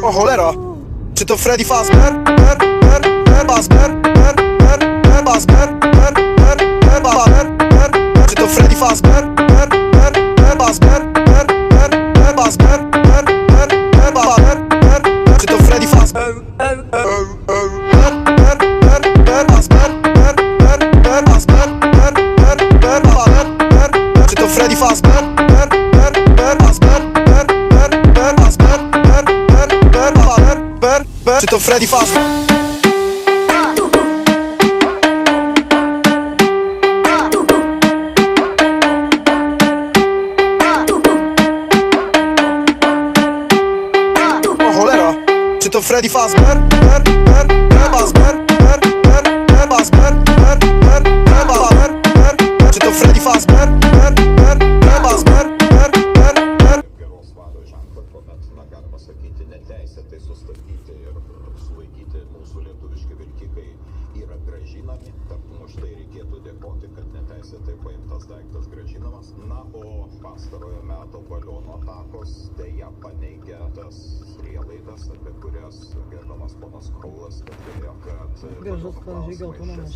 O cholera! Czy to Freddy Fazbear? Czy to Freddy Fazbear? Czy to Freddy Fazbear? Czy to Freddy Fazbear? Czy to Freddy Fazbear? O cholera! Czy to Freddy Fazbear? Czy to Freddy Fazbear? Geros valios ženklą, kuomet galima sakyti neteisėtai sustabdyti ir sulaikyti mūsų lietuviški vilkikai yra grąžinami. Tartum už tai reikėtų dėkoti, kad neteisėtai paimtas daiktas grąžinamas. Na, o pastarojo meto balionų atakos dėja paneigia tas prielaidas, apie kurias gerbiamas ponas Kraulas kalbėjo, kad balionų klausimai iš esmės